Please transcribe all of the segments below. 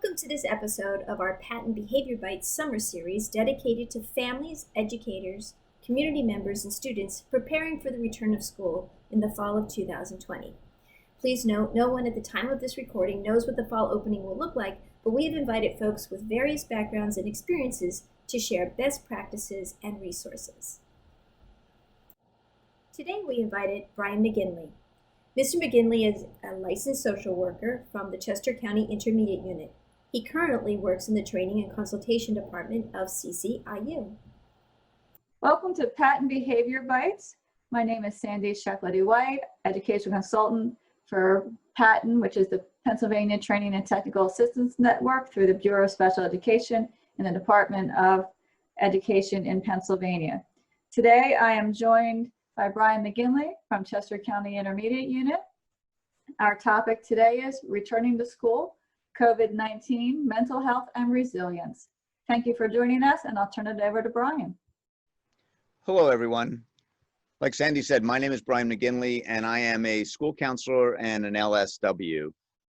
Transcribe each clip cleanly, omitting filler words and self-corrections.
Welcome to this episode of our PaTTAN Behavior Bytes Summer series dedicated to families, educators, community members, and students preparing for the return of school in the fall of 2020. Please note, no one at the time of this recording knows what the fall opening will look like, but we have invited folks with various backgrounds and experiences to share best practices and resources. Today we invited Brian McGinley. Mr. McGinley is a licensed social worker from the Chester County Intermediate Unit. He currently works in the Training and Consultation Department of CCIU. Welcome to PaTTAN Behavior Bytes. My name is Sandy Shacklady-White, Educational Consultant for PaTTAN, which is the Pennsylvania Training and Technical Assistance Network through the Bureau of Special Education in the Department of Education in Pennsylvania. Today I am joined by Brian McGinley from Chester County Intermediate Unit. Our topic today is returning to school, COVID-19, mental health, and resilience. Thank you for joining us, and I'll turn it over to Brian. Hello, everyone. Like Sandy said, my name is Brian McGinley, and I am a school counselor and an LSW,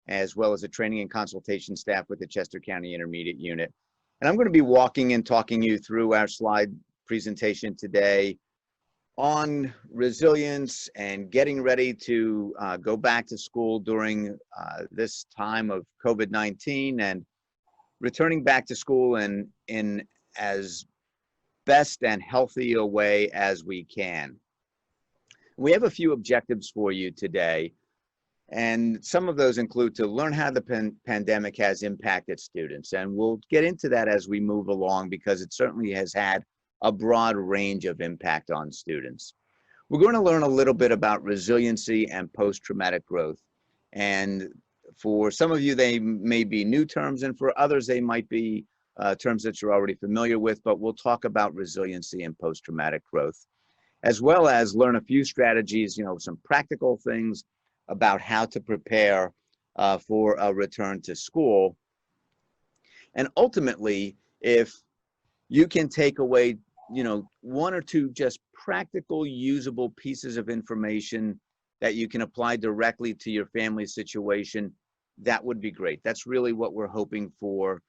as well as a training and consultation staff with the Chester County Intermediate Unit. And I'm going to be walking and talking you through our slide presentation today on resilience and getting ready to go back to school during this time of COVID-19 and returning back to school in as best and healthy a way as we can. We have a few objectives for you today, and some of those include to learn how the pandemic has impacted students, and we'll get into that as we move along because it certainly has had a broad range of impact on students. We're going to learn a little bit about resiliency and post-traumatic growth. And for some of you, they may be new terms, and for others, they might be terms that you're already familiar with, but we'll talk about resiliency and post-traumatic growth, as well as learn a few strategies, some practical things about how to prepare for a return to school. And ultimately, if you can take away one or two just practical, usable pieces of information that you can apply directly to your family situation, that would be great. That's really what we're hoping for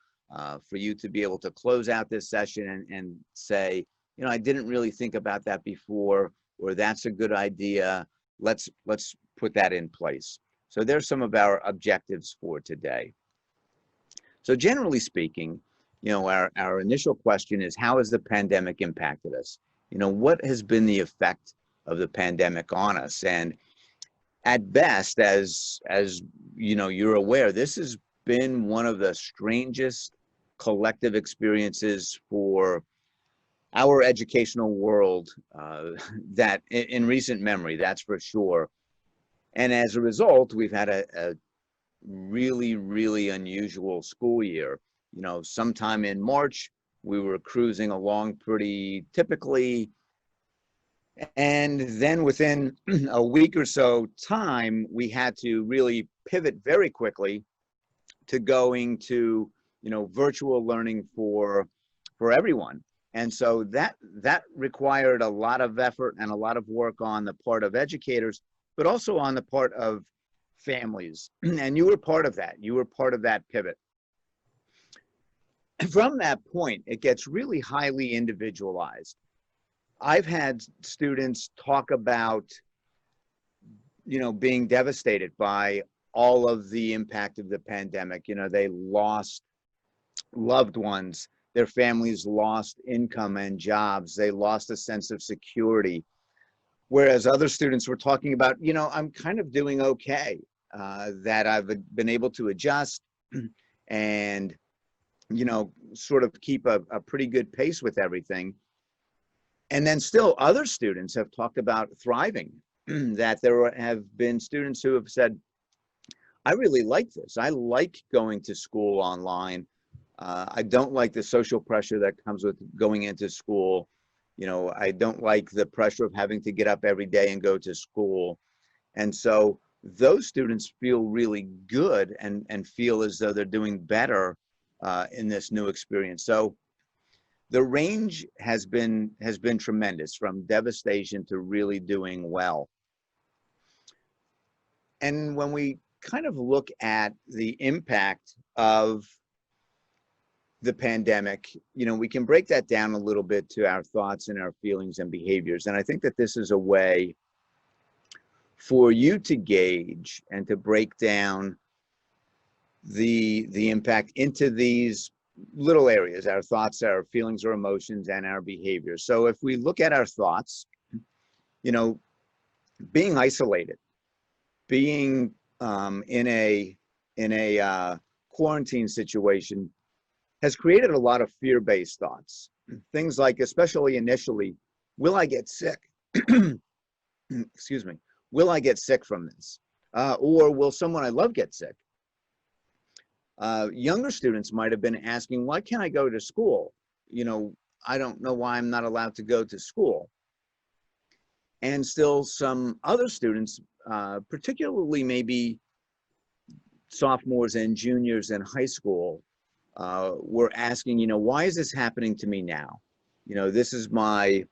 you to be able to close out this session and say, I didn't really think about that before, or that's a good idea. Let's put that in place. So there's some of our objectives for today. So generally speaking, our initial question is, how has the pandemic impacted us? What has been the effect of the pandemic on us? And at best, as you're aware, this has been one of the strangest collective experiences for our educational world that in recent memory, that's for sure. And as a result, we've had a really, really unusual school year. Sometime in March, we were cruising along pretty typically. And then within a week or so time, we had to really pivot very quickly to going to, virtual learning for everyone. And so that required a lot of effort and a lot of work on the part of educators, but also on the part of families. And you were part of that. You were part of that pivot. From that point, it gets really highly individualized. I've had students talk about, being devastated by all of the impact of the pandemic. They lost loved ones, their families lost income and jobs, they lost a sense of security. Whereas other students were talking about, I'm kind of doing okay, that I've been able to adjust and sort of keep a pretty good pace with everything. And then still other students have talked about thriving, that there have been students who have said, I really like this. I like going to school online. I don't like the social pressure that comes with going into school. I don't like the pressure of having to get up every day and go to school. And so those students feel really good and feel as though they're doing better in this new experience. So the range has been tremendous, from devastation to really doing well. And when we kind of look at the impact of the pandemic, we can break that down a little bit to our thoughts and our feelings and behaviors. And I think that this is a way for you to gauge and to break down the impact into these little areas: our thoughts, our feelings or emotions, and our behaviors. So if we look at our thoughts, being isolated, being in a quarantine situation has created a lot of fear-based thoughts. Things like, especially initially, will I get sick? Excuse me. Will I get sick from this? Or will someone I love get sick? Younger students might have been asking, why can't I go to school? I don't know why I'm not allowed to go to school. And still some other students, particularly maybe sophomores and juniors in high school, were asking, why is this happening to me now? This is my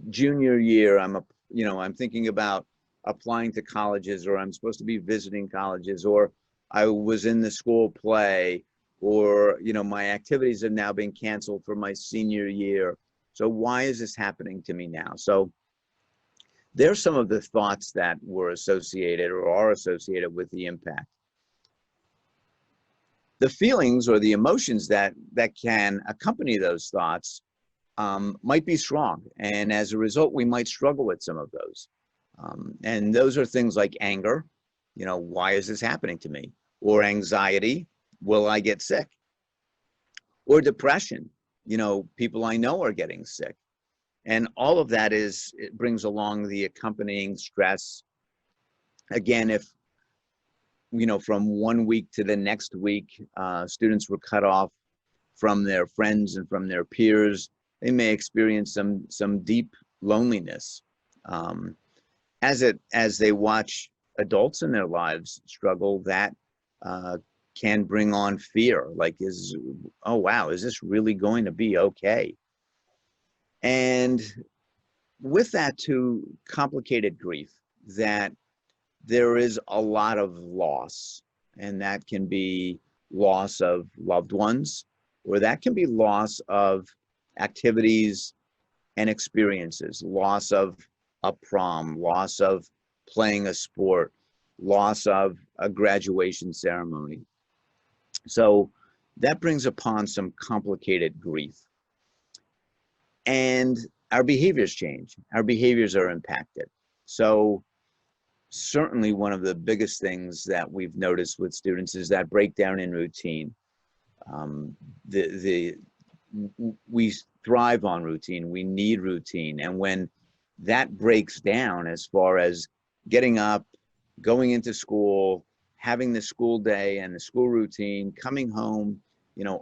junior year. I'm thinking about applying to colleges, or I'm supposed to be visiting colleges, or I was in the school play, or, my activities have now been canceled for my senior year. So why is this happening to me now? So there's some of the thoughts that were associated or are associated with the impact. The feelings or the emotions that can accompany those thoughts might be strong. And as a result, we might struggle with some of those. And those are things like anger, why is this happening to me? Or anxiety, will I get sick? Or depression, people I know are getting sick. And all of that it brings along the accompanying stress. Again, if, from one week to the next week, students were cut off from their friends and from their peers, they may experience some deep loneliness. As they watch adults in their lives struggle, that can bring on fear, like, oh wow, is this really going to be okay? And with that too, complicated grief, that there is a lot of loss, and that can be loss of loved ones, or that can be loss of activities and experiences, loss of a prom, loss of playing a sport, loss of a graduation ceremony. So that brings upon some complicated grief. And our behaviors change. Our behaviors are impacted. So certainly one of the biggest things that we've noticed with students is that breakdown in routine. We thrive on routine. We need routine. And when that breaks down, as far as getting up, going into school, having the school day and the school routine, coming home,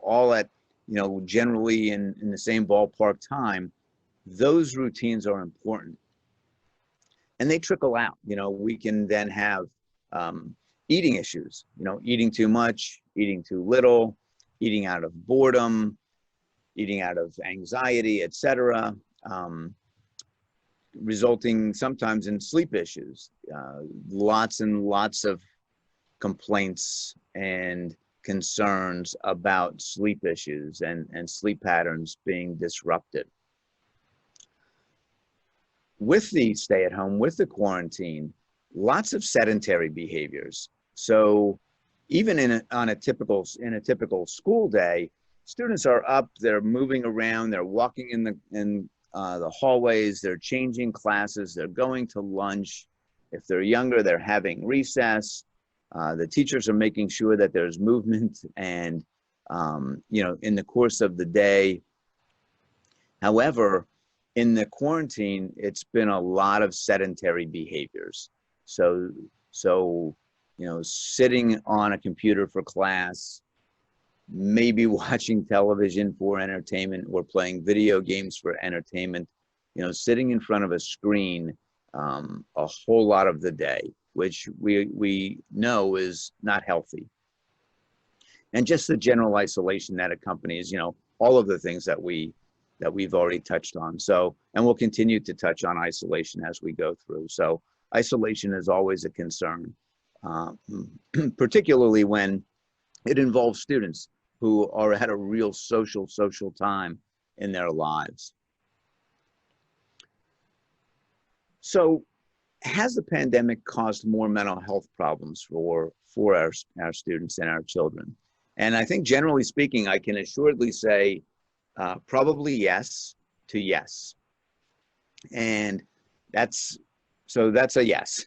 all at, generally in the same ballpark time, those routines are important. And they trickle out. We can then have eating issues, eating too much, eating too little, eating out of boredom, eating out of anxiety, etc., resulting sometimes in sleep issues. Lots and lots of complaints and concerns about sleep issues and sleep patterns being disrupted. With the stay-at-home, with the quarantine, lots of sedentary behaviors. So even in a typical school day, students are up, they're moving around, they're walking in the hallways, they're changing classes, they're going to lunch. If they're younger, they're having recess. The teachers are making sure that there's movement and, in the course of the day. However, in the quarantine, it's been a lot of sedentary behaviors. So, sitting on a computer for class, maybe watching television for entertainment or playing video games for entertainment, sitting in front of a screen a whole lot of the day, which we know is not healthy. And just the general isolation that accompanies, all of the things that we've already touched on. So, and we'll continue to touch on isolation as we go through. So isolation is always a concern, particularly when it involves students. who are at a real social time in their lives. So has the pandemic caused more mental health problems for our students and our children? And I think generally speaking, I can assuredly say probably yes to yes. And that's a yes.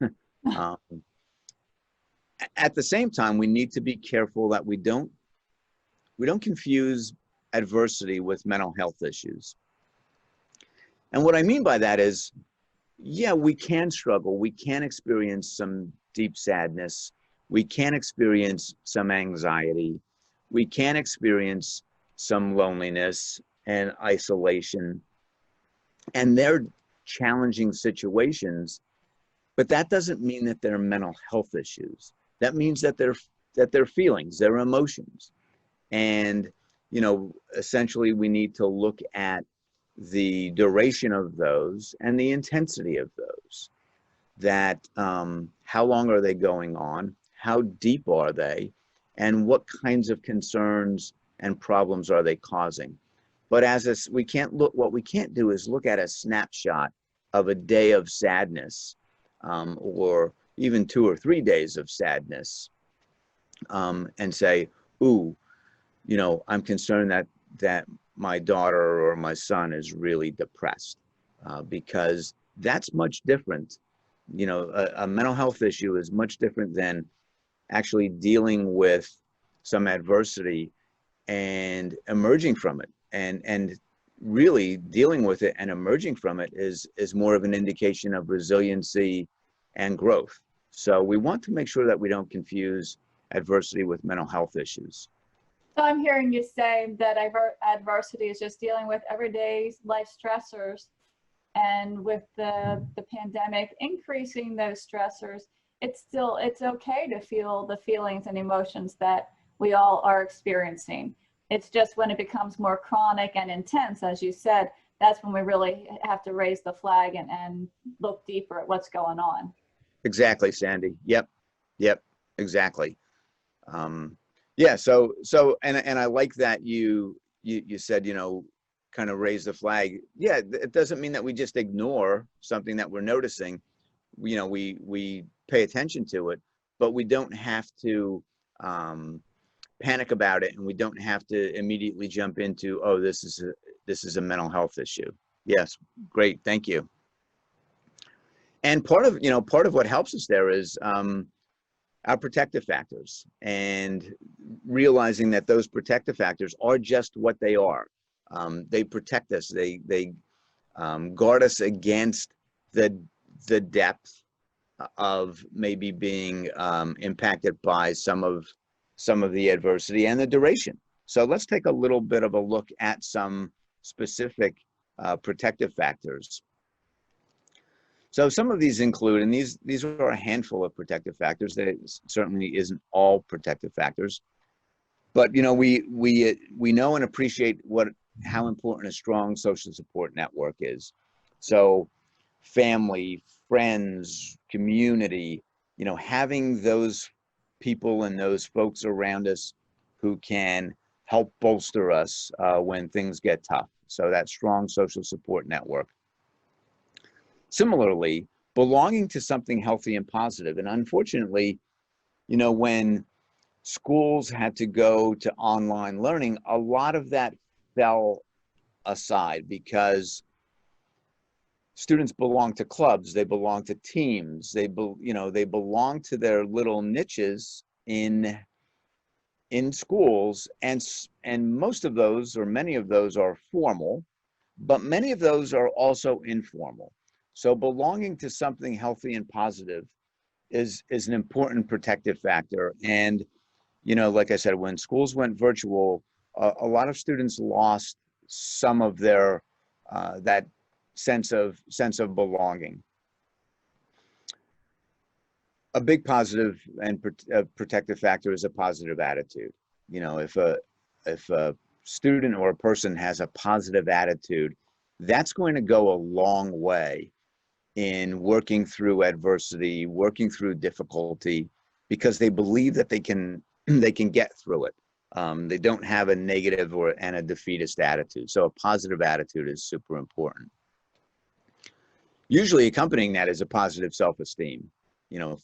At the same time, we need to be careful that we don't confuse adversity with mental health issues. And what I mean by that is, yeah, we can struggle. We can experience some deep sadness. We can experience some anxiety. We can experience some loneliness and isolation. And they're challenging situations, but that doesn't mean that they're mental health issues. That means that they're feelings, they're emotions. And, essentially we need to look at the duration of those and the intensity of those. That how long are they going on? How deep are they? And what kinds of concerns and problems are they causing? But what we can't do is look at a snapshot of a day of sadness, or even 2 or 3 days of sadness, and say, ooh, I'm concerned that my daughter or my son is really depressed, because that's much different. A mental health issue is much different than actually dealing with some adversity and emerging from it. And really dealing with it and emerging from it is more of an indication of resiliency and growth. So we want to make sure that we don't confuse adversity with mental health issues. So I'm hearing you say that adversity is just dealing with everyday life stressors, and with the pandemic increasing those stressors, it's okay to feel the feelings and emotions that we all are experiencing. It's just when it becomes more chronic and intense, as you said, that's when we really have to raise the flag and look deeper at what's going on. Exactly, Sandy. Yep, exactly. Yeah. So and I like that you said, kind of raise the flag. Yeah, it doesn't mean that we just ignore something that we're noticing. We pay attention to it, but we don't have to panic about it, and we don't have to immediately jump into, oh, this is a mental health issue. Yes, great, thank you. And part of what helps us there is our protective factors, and realizing that those protective factors are just what they are. They protect us. They guard us against the depth of maybe being impacted by some of the adversity and the duration. So let's take a little bit of a look at some specific protective factors. So some of these include, and these are a handful of protective factors. That certainly isn't all protective factors, but we know and appreciate how important a strong social support network is. So family, friends, community, having those people and those folks around us who can help bolster us when things get tough. So that strong social support network. Similarly, belonging to something healthy and positive. And unfortunately, when schools had to go to online learning, a lot of that fell aside because students belong to clubs, they belong to teams, they belong to their little niches in schools, and most of those, or many of those, are formal, but many of those are also informal. So belonging to something healthy and positive is an important protective factor. And like I said, when schools went virtual, a lot of students lost some of their that sense of belonging. A big positive and protective factor is a positive attitude. If a student or a person has a positive attitude, that's going to go a long way in working through adversity, working through difficulty, because they believe that they can get through it. They don't have a negative and a defeatist attitude. So a positive attitude is super important. Usually accompanying that is a positive self-esteem,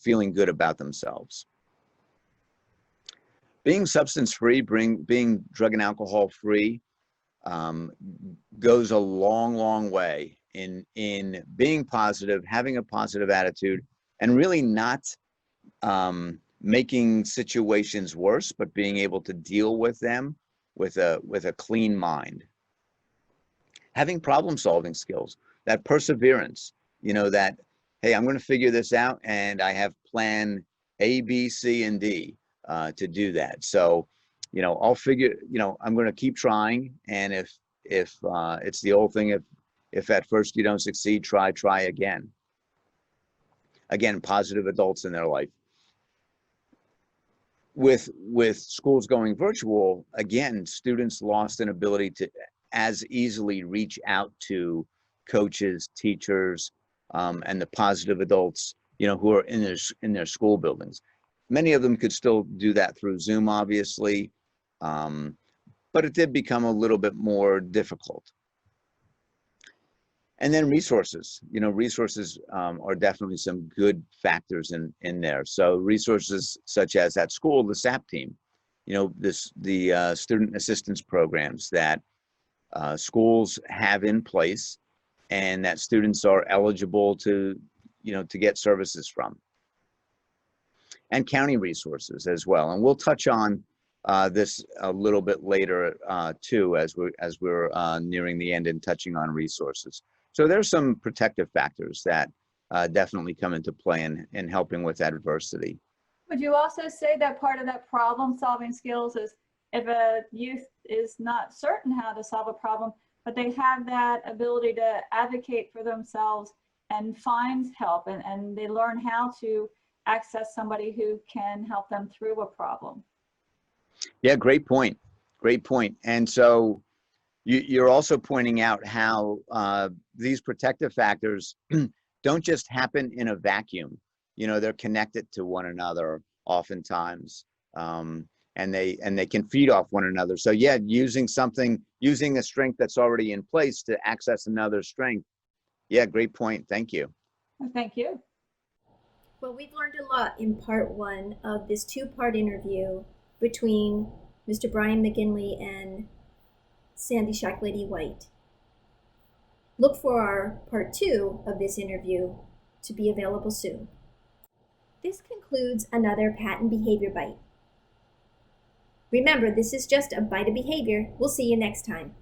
feeling good about themselves. Being substance-free, being drug and alcohol-free, goes a long, long way in being positive, having a positive attitude, and really not making situations worse, but being able to deal with them with a clean mind. Having problem-solving skills, that perseverance, that, hey, I'm going to figure this out, and I have plan A, B, C, and D to do that. So, I'll figure, I'm going to keep trying, and if it's the old thing, if at first you don't succeed, try again. Again, positive adults in their life. With schools going virtual, again, students lost an ability to as easily reach out to coaches, teachers, and the positive adults, who are in their school buildings. Many of them could still do that through Zoom, obviously, but it did become a little bit more difficult. And then resources, resources are definitely some good factors in there. So resources such as at school, the SAP team, the student assistance programs that schools have in place and that students are eligible to get services from. And county resources as well. And we'll touch on this a little bit later too, as we're nearing the end and touching on resources. So there's some protective factors that definitely come into play in helping with adversity. Would you also say that part of that problem-solving skills is if a youth is not certain how to solve a problem, but they have that ability to advocate for themselves and find help, and they learn how to access somebody who can help them through a problem? Yeah, great point. Great point. And so you're also pointing out how these protective factors don't just happen in a vacuum. They're connected to one another oftentimes, and they can feed off one another. So yeah, using a strength that's already in place to access another strength. Yeah, great point. Thank you. Well, thank you. Well, we've learned a lot in part one of this two-part interview between Mr. Brian McGinley and Sandy Shacklady-White. Look for our part two of this interview to be available soon. This concludes another PaTTAN Behavior Bite. Remember, this is just a bite of behavior. We'll see you next time.